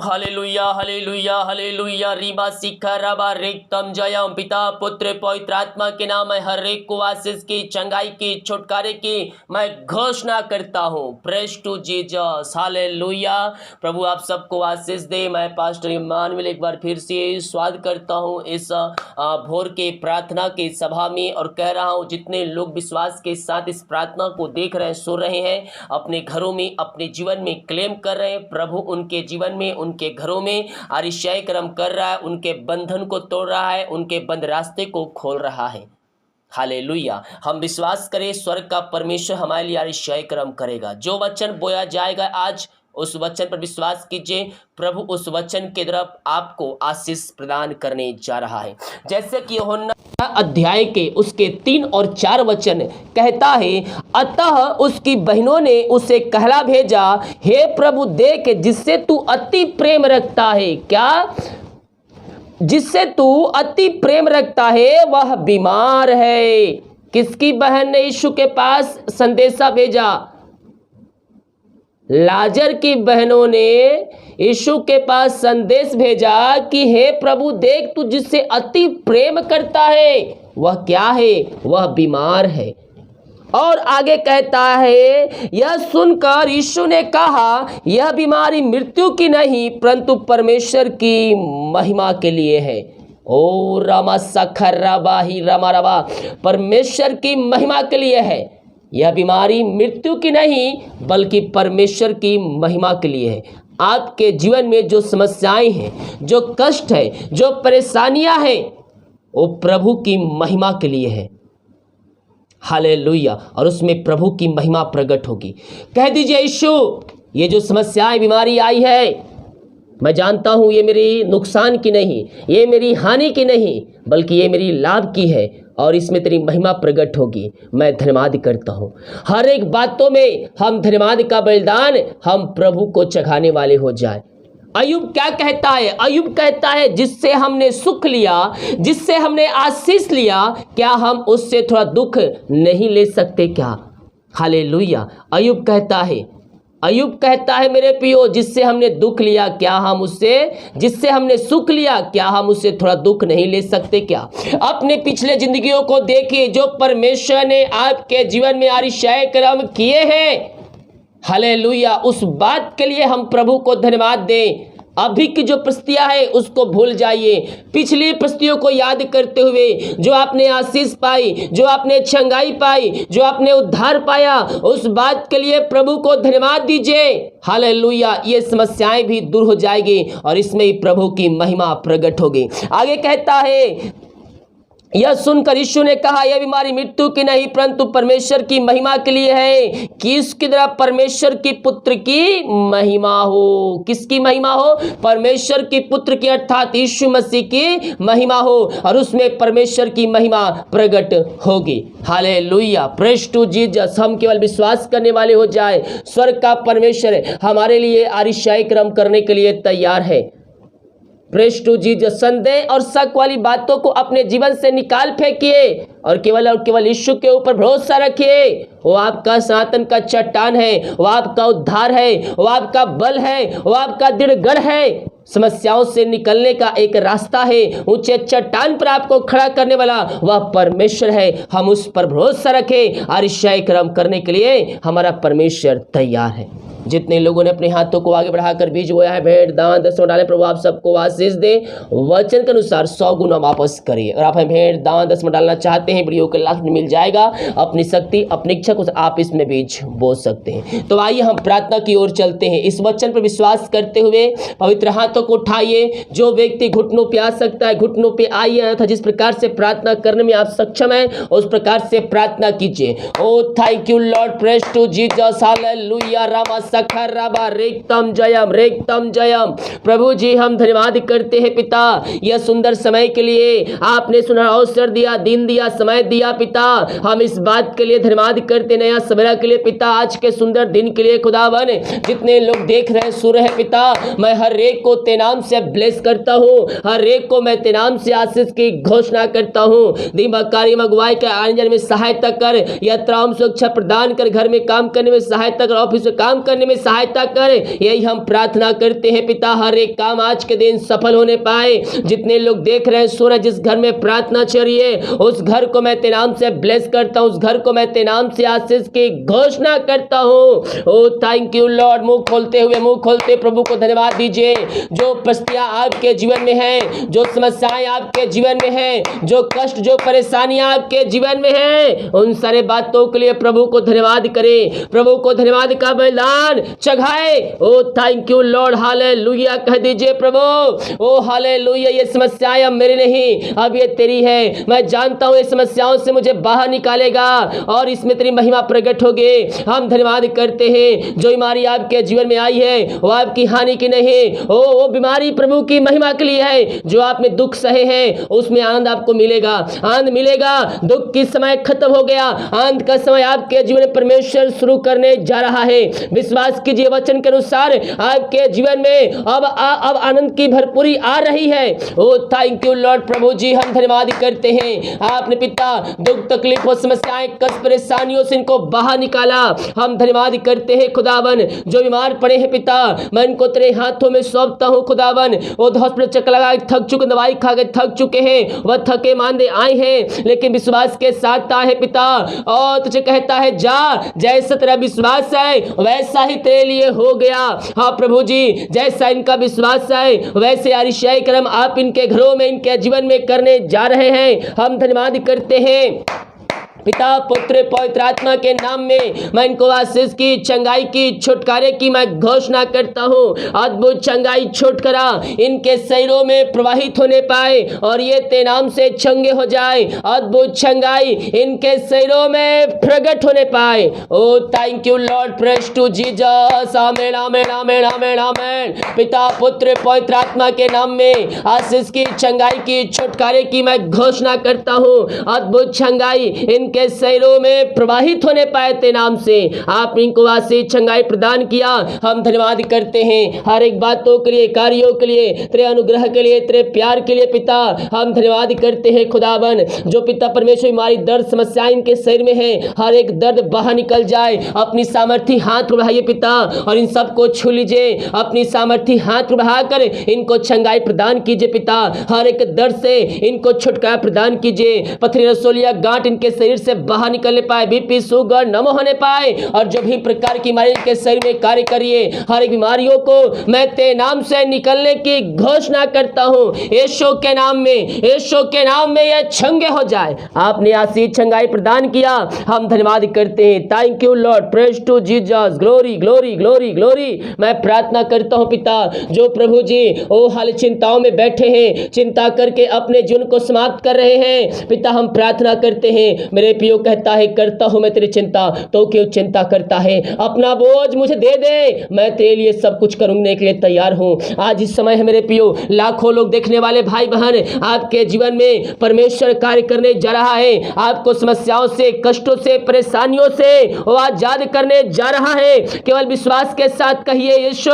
Hallelujah hallelujah hallelujah Reeba सिखा रबा रिक्तम जयम पिता पुत्र पवित्र आत्मा के नाम में हर एक को आशीष की चंगाई की छुटकारे की मैं घोषणा करता हूँ। Praise to Jesus hallelujah. प्रभु आप सबको आशीष दे। मैं पास्टर इमानुएल एक बार फिर से स्वागत करता हूँ इस भोर के प्रार्थना की सभा में और कह रहा हूँ जितने लोग विश्वास के साथ इस प्रार्थना को देख रहे हैं, सुन रहे हैं, अपने घरों में अपने जीवन में क्लेम कर रहे हैं, प्रभु उनके जीवन में उनके घरों में आरिशाई कर्म कर रहा है, उनके बंधन को तोड़ रहा है, उनके बंद रास्ते को खोल रहा है। हालेलुया। हम विश्वास करें स्वर्ग का परमेश्वर हमारे लिए आरिशाई कर्म करेगा। जो वचन बोया जाएगा आज उस वचन पर विश्वास कीजिए। प्रभु उस वचन के तरफ आपको आशीष प्रदान करने जा रहा है। जैसे कि यूहन्ना अध्याय के उसके 3 और 4 वचन कहता है, अतः उसकी बहनों ने उसे कहला भेजा, हे प्रभु देख जिससे तू अति प्रेम रखता है। क्या? जिससे तू अति प्रेम रखता है वह बीमार है। किसकी बहन ने यीशु के पास संदेशा भेजा? लाजर की बहनों ने यीशु के पास संदेश भेजा कि हे प्रभु देख तू जिससे अति प्रेम करता है वह क्या है? वह बीमार है। और आगे कहता है, यह सुनकर यीशु ने कहा, यह बीमारी मृत्यु की नहीं परंतु परमेश्वर की महिमा के लिए है। ओ रामा सखरबा ही रमा रबा, परमेश्वर की महिमा के लिए है। यह बीमारी मृत्यु की नहीं बल्कि परमेश्वर की महिमा के लिए है। आपके जीवन में जो समस्याएं हैं, जो कष्ट है, जो परेशानियां हैं, वो प्रभु की महिमा के लिए है। हालेलुया। और उसमें प्रभु की महिमा प्रकट होगी। कह दीजिए, यीशु ये जो समस्याएं बीमारी आई है, मैं जानता हूँ ये मेरी नुकसान की नहीं, ये मेरी हानि की नहीं बल्कि ये मेरी लाभ की है और इसमें तेरी महिमा प्रकट होगी। मैं धन्यवाद करता हूँ। हर एक बातों में हम धन्यवाद का बलिदान हम प्रभु को चढ़ाने वाले हो जाए। अय्यूब क्या कहता है? अय्यूब कहता है जिससे हमने सुख लिया, जिससे हमने आशीष लिया, क्या हम उससे थोड़ा दुख नहीं ले सकते क्या? हालेलुया। अय्यूब कहता है मेरे प्रियो, जिससे हमने दुख लिया क्या हम उससे, जिससे हमने सुख लिया क्या हम उससे थोड़ा दुख नहीं ले सकते क्या? अपने पिछले जिंदगियों को देखिए, जो परमेश्वर ने आपके जीवन में आरिशाई कर्म किए हैं, हालेलुया, उस बात के लिए हम प्रभु को धन्यवाद दें। अभी की जो परिस्थितियां है उसको भूल जाइए, पिछली परिस्थितियों को याद करते हुए जो आपने आशीष पाई, जो आपने चंगाई पाई, जो आपने उद्धार पाया, उस बात के लिए प्रभु को धन्यवाद दीजिए। हालेलुया। ये समस्याएं भी दूर हो जाएगी और इसमें ही प्रभु की महिमा प्रकट होगी। आगे कहता है, यह सुनकर यीशु ने कहा, यह बीमारी मृत्यु की नहीं परंतु परमेश्वर की महिमा के लिए है कि इसकी तरह परमेश्वर की पुत्र की महिमा हो। किसकी महिमा हो? परमेश्वर की पुत्र की, अर्थात यीशु मसीह की महिमा हो और उसमें परमेश्वर की महिमा प्रकट होगी। हालेलुया। Praise to Jesus. हम केवल विश्वास करने वाले हो जाए। स्वर्ग का परमेश्वर हमारे लिए आरिशाई कर्म करने के लिए तैयार है। Praise to Jesus. संदेह और शक वाली बातों को अपने जीवन से निकाल फेंकिए और केवल यीशु के ऊपर भरोसा रखिए। वो आपका सनातन का चट्टान है, वो आपका उद्धार है, वो आपका बल है, वो आपका दृढ़ गढ़ है। समस्याओं से निकलने का एक रास्ता है। ऊंचे चट्टान पर आपको खड़ा करने वाला वह परमेश्वर है। हम उस पर भरोसा रखें। आरिशाई कर्म करने के लिए हमारा परमेश्वर तैयार है। जितने लोगों ने अपने हाथों को आगे बढ़ाकर बीज बोया है, भेंट दान दसवां डालें, प्रभु आप सबको आशीष दे। वचन के अनुसार 100 गुना वापस करिए। और आप भेंट दान दसवां डालना चाहते हैं, वीडियो के लास्ट में मिल जाएगा। अपनी शक्ति अपनी इच्छा को आप इसमें बीज बो सकते हैं। तो आइए हम प्रार्थना की ओर चलते हैं। इस वचन पर विश्वास करते हुए पवित्र हाथों को उठाइए। जो व्यक्ति घुटनों पे आ सकता है घुटनों पे आइए, था जिस प्रकार से प्रार्थना करने में आप सक्षम है उस प्रकार से प्रार्थना कीजिए। Oh thank you Lord. Praise to Jesus. Hallelujah. रामा सखरबा रेक्तम जयम रेक्तम जयम। प्रभु जी हम धन्यवाद करते हैं पिता, यह सुंदर समय के लिए आपने सुनहरा अवसर दिया, दिन दिया, समय दिया पिता। हम इस बात के लिए धन्यवाद करते, नया सवेरा के लिए पिता, आज के सुंदर दिन के लिए खुदावन। जितने लोग देख रहे हैं सुन रहे हैं पिता, मैं हर एक को तेरे नाम से ब्लेस करता हूँ, हर एक को मैं तेरे नाम से आशीष की घोषणा करता हूँ। दिमाग कार्य अगुवाई के आने जाने में सहायता कर, यात्राओं में सुरक्षा प्रदान कर, घर में काम करने में सहायता कर, ऑफिस में काम करने में सहायता कर। यही हम प्रार्थना करते हैं पिता, हर एक काम आज के दिन सफल होने पाए। जितने लोग देख रहे हैं सुन रहे, जिस घर में प्रार्थना चल रही है उस घर को मैं तेरे नाम से ब्लेस करता हूँ, उस घर को मैं तेरे नाम से आशीष की घोषणा करता हूँ। ओ थैंक यू लॉर्ड। मुंह खोलते प्रभु को धन्यवाद दीजिए। जो परिस्थितियां आपके जीवन में हैं, जो समस्याएं आपके जीवन में हैं, जो कष्ट जो परेशानियां आपके जीवन में हैं, उन सारे बातों के लिए प्रभु को धन्यवाद करें, प्रभु को धन्यवाद का बलिदान चढ़ाए। ओ थैंक यू लॉर्ड, हालेलुया कह दीजिए प्रभु। ओ हालेलुया, ये समस्याएं अब मेरी नहीं, अब ये तेरी है। मैं जानता हूँ ये समस्याओं से मुझे बाहर निकालेगा और इसमें तेरी महिमा प्रकट होगी। हम धन्यवाद करते हैं। जो बीमारी आपके जीवन में आई है वो आपकी हानि की नहीं, वो बीमारी प्रभु की महिमा के लिए है। जो आप में दुख सहे हैं उसमें आनंद आपको मिलेगा, आनंद मिलेगा। दुख की समय खत्म हो गया, आनंद का समय आपके जीवन में परमेश्वर शुरू करने जा रहा है। विश्वास कीजिए, वचन के अनुसार आपके जीवन में अब आनंद की भरपूरी आ रही है। ओ थैंक यू लॉर्ड। प्रभु जी हम धन्यवाद करते हैं, आपने पिता दुख तकलीफ और समस्याएं कष्ट परेशानियों से इनको बाहर निकाला। हम धन्यवाद करते हैं खुदावन। जो बीमार पड़े हैं पिता, मैं इनको तेरे हाथों में सौंपता हूँ खुदावन। वो हॉस्पिटल चक्कर लगा थक चुके, दवाई खा के थक चुके हैं, वह थके मांदे आए हैं, लेकिन विश्वास के साथ आए हैं पिता। और तुझे कहता है जा, जैसा तेरा विश्वास है वैसा ही तेरे लिए हो गया। हाँ प्रभु जी, जैसा इनका विश्वास है वैसे अतिशय कर्म आप इनके घरों में, इनके जीवन में करने जा रहे हैं। हम धन्यवाद करते हैं पिता पुत्र पवित्र आत्मा के नाम में। मैं इनको आशीष की, चंगाई की, छुटकारे की मैं घोषणा करता हूँ। अद्भुत चंगाई छुटकारा इनके शरीरों में प्रवाहित होने पाए और ये तेरे नाम से चंगे हो जाए। अद्भुत चंगाई इनके शरीरों में प्रकट होने पाए। Oh thank you Lord, praise to Jesus. Amen amen amen amen amen. पिता पुत्र पवित्र आत्मा के नाम में आशीष की, चंगाई की, छुटकारे की मैं घोषणा करता हूँ। अद्भुत चंगाई इनके शरीरों में प्रवाहित होने पाए तेरे नाम से। आप इनको आशीष चंगाई प्रदान किया। हम धन्यवाद करते हैं हर एक बातों के लिए, कार्यों के लिए, तेरे अनुग्रह के लिए, तेरे प्यार के लिए पिता। हम धन्यवाद करते हैं खुदावन। जो पिता परमेश्वर हमारी दर्द समस्याएं इनके शरीर में है, हर एक दर्द बाहर निकल जाए। अपनी सामर्थ्य हाथ बढ़ाइए पिता और इन सबको छू लीजिए। अपनी सामर्थ्य हाथ बढ़ाकर इनको चंगाई प्रदान कीजिए पिता। हर एक दर्द से इनको छुटकारा प्रदान कीजिए। पथरी रसोलिया गांठ इनके शरीर से बाहर निकलने पाए, बीपी शुगर न होने पाए और जो भी प्रकार की बीमारी के शरीर में कार्य करिए, हर एक बीमारियों को मैं तेरे नाम से निकलने की घोषणा करता हूँ। यीशु के नाम में, यीशु के नाम में ये चंगे हो जाए। आपने आशीष चंगाई प्रदान किया, हम धन्यवाद करते हैं। Thank you Lord, praise to Jesus. Glory glory glory glory. मैं प्रार्थना करता हूँ पिता, जो प्रभु जी ओ हाल चिंताओं में बैठे हैं, चिंता करके अपने जीवन को समाप्त कर रहे हैं पिता, हम प्रार्थना करते हैं। मेरे पियो कहता है करता हूं मैं तेरी चिंता, तो क्यों चिंता करता है? अपना बोझ मुझे दे दे, मैं तेरे लिए सब कुछ करने के लिए तैयार हूं। आज इस समय है मेरे पियो, लाखों लोग देखने वाले भाई बहन, आपके जीवन में परमेश्वर कार्य करने जा रहा है। आपको समस्याओं से, कष्टों से, परेशानियों से वो आजाद करने जा रहा है। केवल विश्वास के साथ कहिए यीशु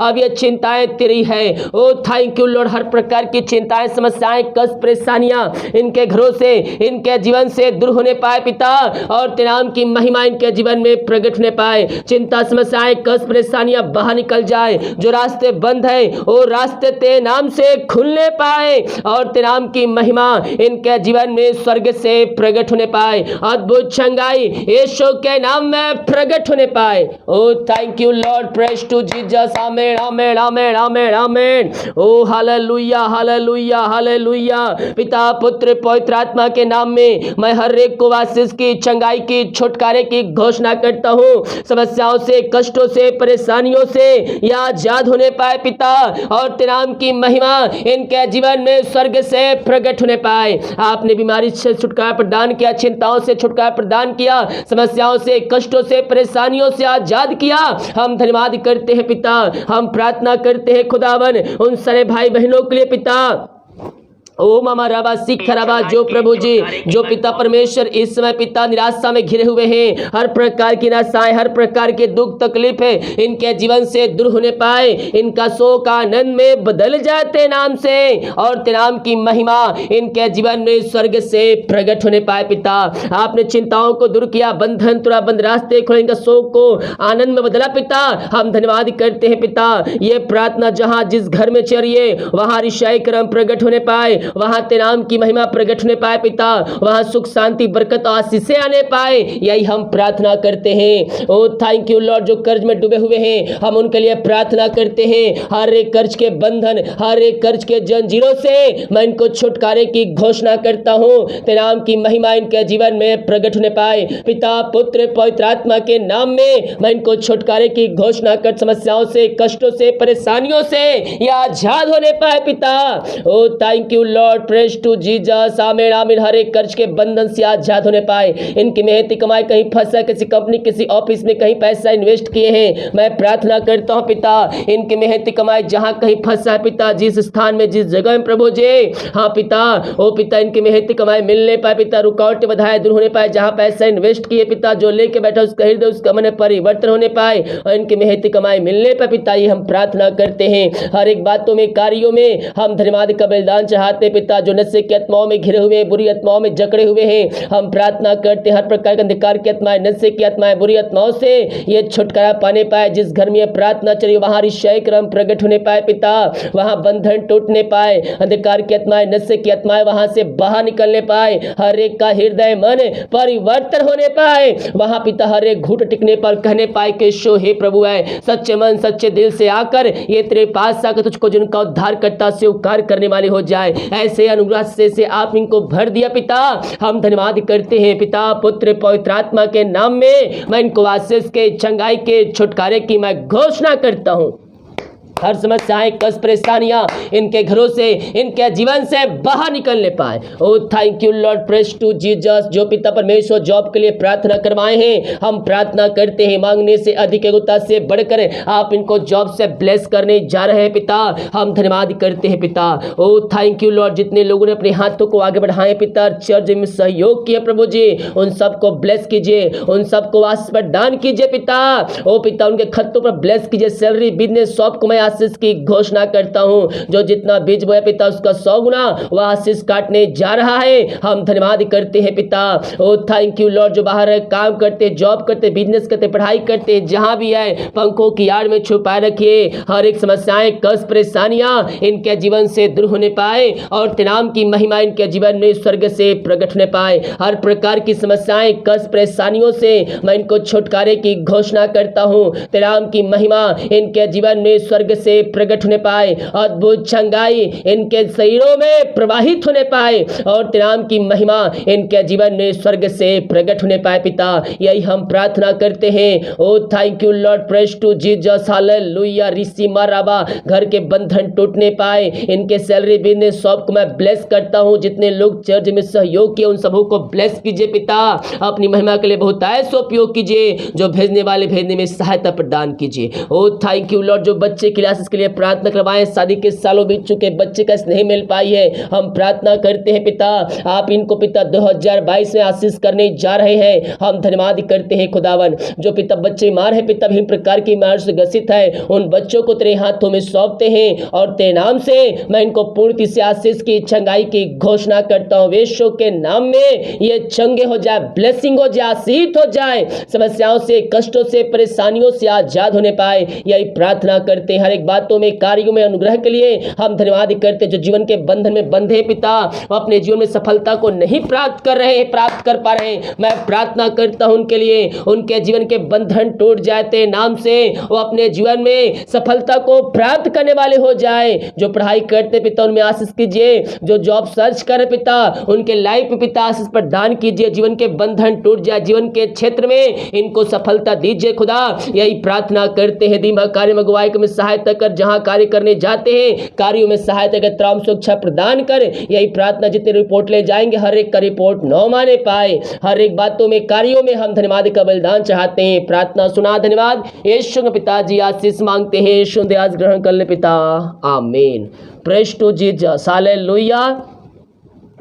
अब ये चिंताएं तेरी है। ओ थैंक यू लॉर्ड। हर प्रकार की चिंताएं, समस्याएं, कष्ट, परेशानियां इनके घरों से, इनके जीवन से दूर होने पाए पिता और तेरे नाम की महिमा इनके जीवन में प्रकट होने पाए। चिंता, समस्याएं, कष्ट, परेशानियां बाहर निकल जाए। जो रास्ते बंद है वो रास्ते तेरे नाम से खुलने पाए और तेरे नाम की महिमा इनके जीवन में स्वर्ग से प्रकट होने पाए। अद्भुत चंगाई यीशु के नाम में प्रकट होने पाए। Oh thank you Lord, praise to Jesus. Amen amen amen amen amen. Oh hallelujah hallelujah hallelujah. पिता पुत्र पवित्र आत्मा के नाम में मैं हर एक को आशीष की, चंगाई की, छुटकारे की घोषणा करता हूँ। समस्याओं से, कष्टों से, परेशानियों से या आजाद होने पाए पिता और तेरे नाम की महिमा इनके जीवन में स्वर्ग से प्रकट होने पाए। आपने बीमारी से छुटकारा प्रदान किया, चिंताओं से छुटकारा प्रदान किया, समस्याओं से, कष्टों से, परेशानियों से आजाद किया। हम धन्यवाद करते हैं पिता। हम प्रार्थना करते हैं खुदावन उन सारे भाई बहनों के लिए पिता ओ मामा रबा सिख रबा, जो प्रभु जी, जो पिता परमेश्वर इस समय पिता निराशा में घिरे हुए हैं, हर प्रकार की निराशाएं, हर प्रकार के दुख तकलीफ है इनके जीवन से दूर होने पाए, इनका शोक आनंद में बदल जाते नाम से, और तेरे नाम की महिमा इनके जीवन में स्वर्ग से प्रकट होने पाए। पिता आपने चिंताओं को दूर किया, बंधन तुरा बंद रास्ते खोले, इनका शोक को आनंद में बदला। पिता हम धन्यवाद करते हैं पिता, ये प्रार्थना जहां जिस घर में चलिए वहां ऋषाई कर्म प्रकट होने पाए, वहां तेरे नाम की महिमा प्रकट होने पाए। पिता वहां सुख शांति बरकत आशीषें आने पाए, यही हम प्रार्थना करते हैं। ओ थैंक यू लॉर्ड, जो कर्ज में डूबे हुए हैं हम उनके लिए प्रार्थना करते हैं। हर एक कर्ज के बंधन, हर एक कर्ज के जंजीरों से मैं इनको छुटकारे की घोषणा करता हूं, तेरे नाम की महिमा इनके जीवन में प्रकट होने पाए। पिता पुत्र पवित्र आत्मा के नाम में मैं इनको छुटकारे की घोषणा कर, समस्याओं से, कष्टों से, परेशानियों से ये आजाद होने पाए। पिता oh thank you Lord, praise to Jesus, आमीन आमीन। हर एक कर्ज के बंधन से आजाद होने पाए, इनकी मेहनती कमाई कहीं फंसा, किसी कंपनी किसी ऑफिस में कहीं पैसा इन्वेस्ट किए हैं, मैं प्रार्थना करता हूं पिता इनकी मेहनती कमाई जहां कहीं फंसा है पिता, जिस स्थान में जिस जगह में प्रभु जी, हाँ पिता, ओ पिता इनकी मेहनती कमाई मिलने पाए पिता, रुकावट बधाए दूर होने पाए, जहां पैसा इन्वेस्ट किए पिता, जो लेके बैठा उसका हृदय उसका मन परिवर्तन होने पाए और इनकी मेहनती कमाई मिलने पाए पिता, ये हम प्रार्थना करते हैं। हर एक बातों में, कार्यों में हम धन्यवाद का बलिदान चाहते पिता, जो नशे की आत्माओं में घिरे हुए, बुरी आत्माओं में जकड़े हुए हैं, हम प्रार्थना करते हर प्रकार के अंधकार की आत्माएं, नशे की आत्माएं, बुरी आत्माओं से ये छुटकारा पाने पाए। जिस घर में ये प्रार्थना चली वहां ऋषय क्रम प्रकट होने पाए पिता, वहां बंधन टूटने पाए, अंधकार की आत्माएं, नशे की आत्माएं वहां से बाहर निकलने पाए, हर एक का हृदय मन परिवर्तन होने पाए, वहां पिता हर एक घुट टिकने पर कहने पाए कि शो हे प्रभु है, सच्चे मन सच्चे दिल से आकर ये तेरे पास आकर तुझको जिनका उद्धार करता स्वीकार करने वाले हो जाए, ऐसे अनुग्रह से आप इनको भर दिया पिता, हम धन्यवाद करते हैं पिता पुत्र पवित्र आत्मा के नाम में मैं इनको आशीष के, चंगाई के, छुटकारे की मैं घोषणा करता हूं। हर समस्याएं, कष्ट, परेशानियां इनके घरों से, इनके जीवन से बाहर निकलने पाए। Oh thank you Lord, praise to Jesus, जो पिता परमेश्वर जॉब के लिए प्रार्थना करवाए हैं, हम प्रार्थना करते हैं मांगने से अधिक योग्यता से बढ़कर आप इनको जॉब से ब्लेस करने जा रहे हैं पिता, हम धन्यवाद करते हैं पिता। ओ थैंक यू लॉर्ड, जितने लोगों ने अपने हाथों को आगे बढ़ाए पिता, चर्च में सहयोग किया प्रभु जी, उन सबको ब्लेस कीजिए, उन सबको आशीष प्रदान कीजिए पिता। ओ पिता उनके खतों पर ब्लेस कीजिए, सैलरी, बिजनेस, सब को मैं आशीष की घोषणा करता हूं, जो जितना बीज बोया पिता उसका 100 गुना वह आशीष काटने जा रहा है, हम धन्यवाद करते हैं पिता। ओ थैंक यू लॉर्ड, जो बाहर काम करते, जॉब करते, बिजनेस करते, पढ़ाई करते, जहां भी आए पंखों की आड़ में छुपाए रखिए, हर एक समस्याएं, कष्ट, परेशानियां इनके जीवन से दूर होने पाए और तेरे नाम की महिमा इनके जीवन में स्वर्ग से प्रकट होने पाए। हर प्रकार की समस्याएं, कष्ट, परेशानियों से मैं इनको छुटकारे की घोषणा करता हूं, तेरे नाम की महिमा इनके जीवन में स्वर्ग से प्रकट होने पाए, अद्भुत चंगाई इनके शरीरों में प्रवाहित होने पाए और तेरे नाम की महिमा इनके जीवन में स्वर्ग से प्रकट होने पाए पिता, यही हम प्रार्थना करते हैं। Oh thank you Lord, praise to Jesus, hallelujah, रिसी माराबा, घर के बंधन टूटने पाए, इनके सैलरी बिजनेस सबको मैं ब्लेस करता हूं, जितने लोग चर्च में सहयोग किए उन सबों को ब्लेस कीजिए पिता, अपनी महिमा के लिए बहुत ऐसा उपयोग कीजिए, जो भेजने वाले भेजने में सहायता प्रदान कीजिए। ओ थैंक यू लॉर्ड, जो बच्चे क्लासेस के लिए प्रार्थना करवाएं, शादी के सालों बीत चुके, बच्चे का स्नेह मिल पाई है, हम प्रार्थना करते हैं पिता, आप इनको पिता 2022 में आशीष करने जा रहे हैं, हम धन्यवाद करते हैं खुदावन। जो पिता बच्चे बीमार है पिता, विभिन्न प्रकार की बीमारी से ग्रसित है, उन बच्चों को तेरे हाथों में सौंपते हैं और तेरे नाम से मैं इनको पूर्ति से आशीष की, चंगाई की घोषणा करता हूं। यीशु के नाम में ये चंगे हो जाए, ब्लेसिंग हो जाए, आशीष हो जाए, समस्याओं से, कष्टों से, परेशानियों से आजाद होने पाए, यही प्रार्थना करते हैं। हर एक बातों में, कार्यों में अनुग्रह के लिए हम धन्यवाद करते हैं। जो जीवन के बंधन में बंधे पिता, वो अपने जीवन में सफलता को नहीं प्राप्त कर रहे हैं, प्राप्त कर पा रहे हैं, मैं प्रार्थना करता हूं उनके लिए, उनके जीवन के बंधन टूट जाते नाम से, वो अपने जीवन में सफलता को प्राप्त करने वाले हो जाए। जो पढ़ाई करते पिता उनमें आशीष कीजिए, जो जॉब सर्च करे पिता उनके लाइफ में पिता आशीष प्रदान कीजिए, जीवन के बंधन टूट जाए, जीवन के क्षेत्र में इनको सफलता दीजिए खुदा, यही प्रार्थना करते हैं। दिमाग कार्य में अगुवाई में सहायता कर, जहां कार्य करने जाते हैं कार्यों में सहायता कर, त्राम सुरक्षा प्रदान कर, यही प्रार्थना। जितने रिपोर्ट ले जाएंगे हर एक का रिपोर्ट न माने पाए, हर एक बातों में, कार्यों में हम धन्यवाद का बलिदान चाहते हैं। प्रार्थना सुना, धन्यवाद। यीशु के पिताजी आशीष मांगते हैं, यीशु दयास ग्रहण कर ले पिता, आमीन। Praise to Jesus, hallelujah.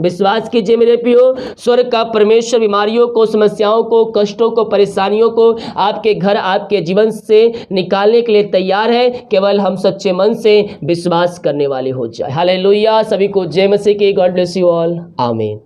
विश्वास कीजिए मेरे प्रियो, स्वर्ग का परमेश्वर बीमारियों को, समस्याओं को, कष्टों को, परेशानियों को आपके घर, आपके जीवन से निकालने के लिए तैयार है। केवल हम सच्चे मन से विश्वास करने वाले हो जाए। हालेलुया। सभी को जय मसीह की। God bless you all. आमीन।